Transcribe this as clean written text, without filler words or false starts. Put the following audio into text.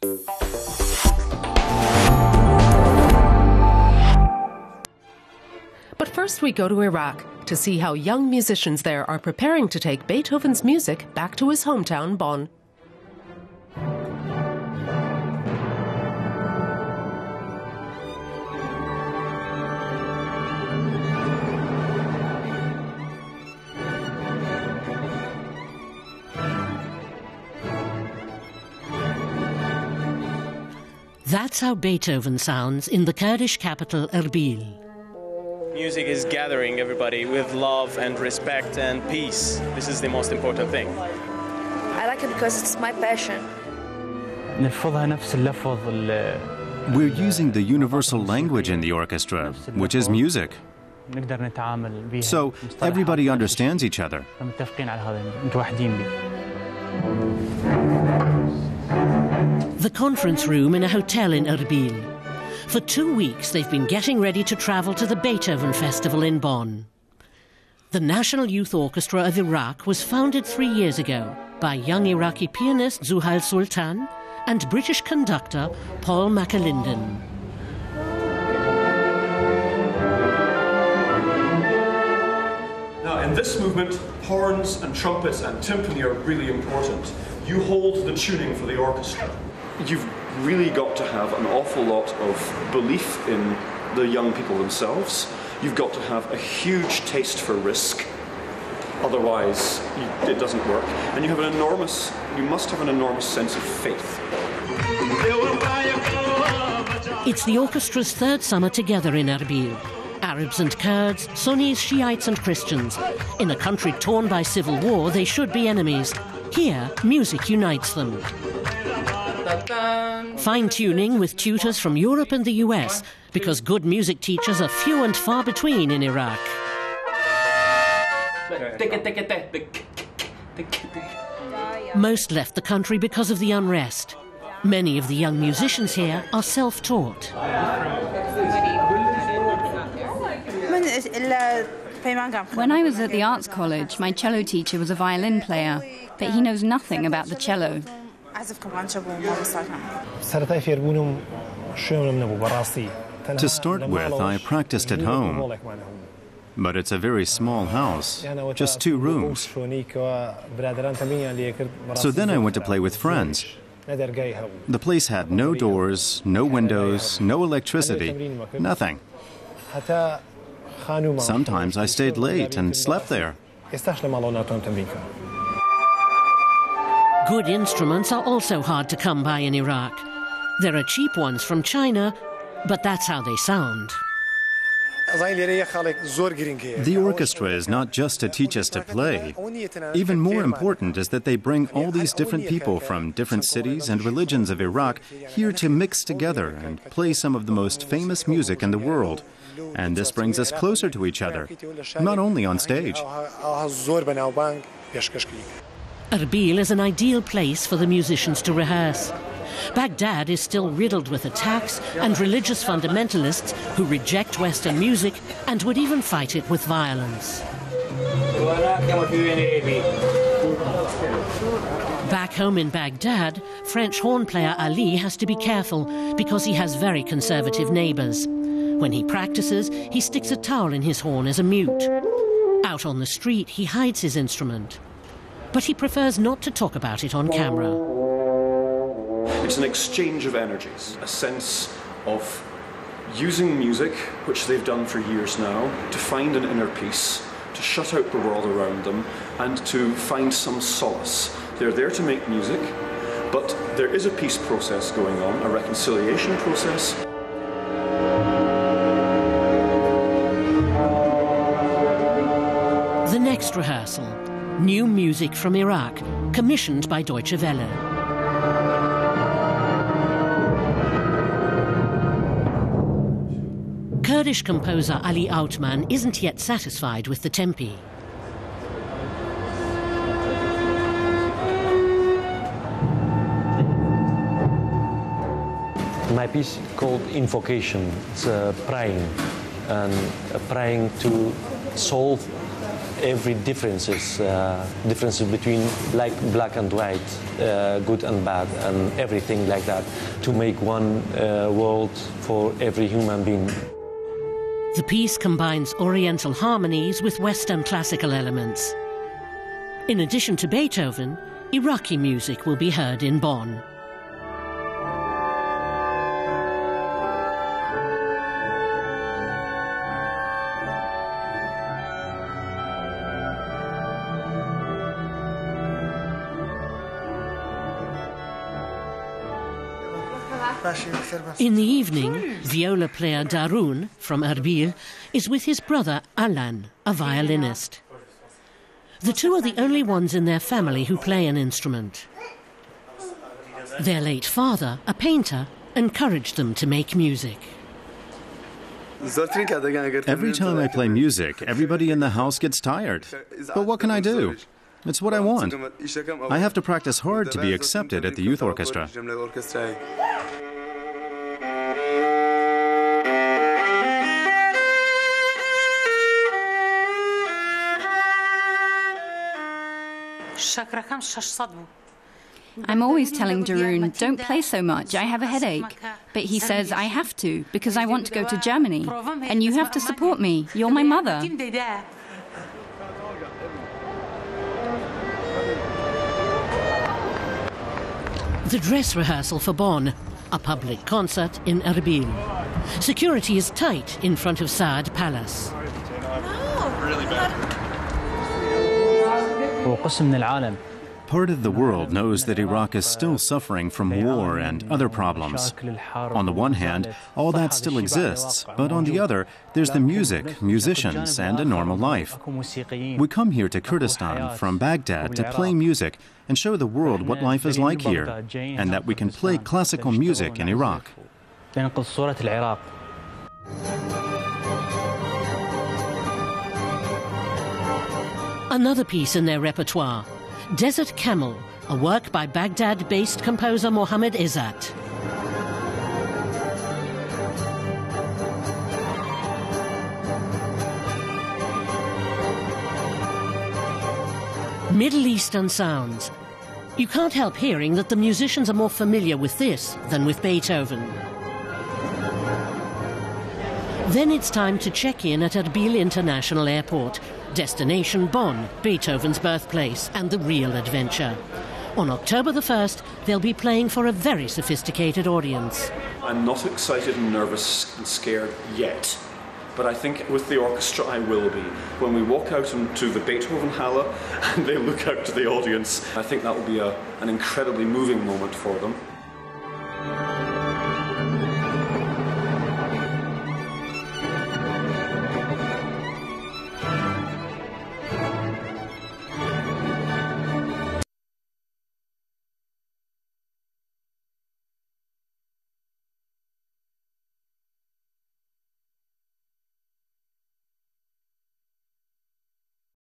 But first we go to Iraq to see how young musicians there are preparing to take Beethoven's music back to his hometown, Bonn. That's how Beethoven sounds in the Kurdish capital Erbil. Music is gathering everybody with love and respect and peace. This is the most important thing. I like it because it's my passion. We're using the universal language in the orchestra, which is music. So everybody understands each other. The conference room in a hotel in Erbil. For 2 weeks, they've been getting ready to travel to the Beethoven Festival in Bonn. The National Youth Orchestra of Iraq was founded 3 years ago by young Iraqi pianist Zuhail Sultan and British conductor Paul McAlinden. Now, in this movement, horns and trumpets and timpani are really important. You hold the tuning for the orchestra. You've really got to have an awful lot of belief in the young people themselves. You've got to have a huge taste for risk. Otherwise, it doesn't work. And you must have an enormous sense of faith. It's the orchestra's third summer together in Erbil. Arabs and Kurds, Sunnis, Shiites and Christians. In a country torn by civil war, they should be enemies. Here, music unites them. Fine-tuning with tutors from Europe and the US, because good music teachers are few and far between in Iraq. Most left the country because of the unrest. Many of the young musicians here are self-taught. When I was at the arts college, my cello teacher was a violin player, but he knows nothing about the cello. To start with, I practiced at home. But it's a very small house, just 2 rooms. So then I went to play with friends. The place had no doors, no windows, no electricity, nothing. Sometimes I stayed late and slept there. Good instruments are also hard to come by in Iraq. There are cheap ones from China, but that's how they sound. The orchestra is not just to teach us to play. Even more important is that they bring all these different people from different cities and religions of Iraq here to mix together and play some of the most famous music in the world. And this brings us closer to each other, not only on stage. Erbil is an ideal place for the musicians to rehearse. Baghdad is still riddled with attacks and religious fundamentalists who reject Western music and would even fight it with violence. Back home in Baghdad, French horn player Ali has to be careful because he has very conservative neighbors. When he practices, he sticks a towel in his horn as a mute. Out on the street, he hides his instrument. But he prefers not to talk about it on camera. It's an exchange of energies, a sense of using music, which they've done for years now, to find an inner peace, to shut out the world around them, and to find some solace. They're there to make music, but there is a peace process going on, a reconciliation process. The next rehearsal, new music from Iraq, commissioned by Deutsche Welle. Kurdish composer Ali Outman isn't yet satisfied with the tempi. My piece called Invocation. It's praying, and praying to solve every differences between like black and white, good and bad, and everything like that, to make one world for every human being. The piece combines Oriental harmonies with Western classical elements. In addition to Beethoven, Iraqi music will be heard in Bonn. In the evening, viola player Darun from Erbil is with his brother Alan, a violinist. The two are the only ones in their family who play an instrument. Their late father, a painter, encouraged them to make music. Every time I play music, everybody in the house gets tired. But what can I do? It's what I want. I have to practice hard to be accepted at the youth orchestra. I'm always telling Darun, don't play so much, I have a headache. But he says, I have to, because I want to go to Germany. And you have to support me, you're my mother. The dress rehearsal for Bonn, a public concert in Erbil. Security is tight in front of Saad Palace. Part of the world knows that Iraq is still suffering from war and other problems. On the one hand, all that still exists, but on the other, there's the music, musicians, and a normal life. We come here to Kurdistan from Baghdad to play music and show the world what life is like here, and that we can play classical music in Iraq. Another piece in their repertoire, Desert Camel, a work by Baghdad-based composer Mohammed Izzat. Middle Eastern sounds. You can't help hearing that the musicians are more familiar with this than with Beethoven. Then it's time to check in at Erbil International Airport. Destination Bonn, Beethoven's birthplace, and the real adventure. On October the 1st, they'll be playing for a very sophisticated audience. I'm not excited and nervous and scared yet, but I think with the orchestra I will be. When we walk out into the Beethoven Halle and they look out to the audience, I think that will be an incredibly moving moment for them.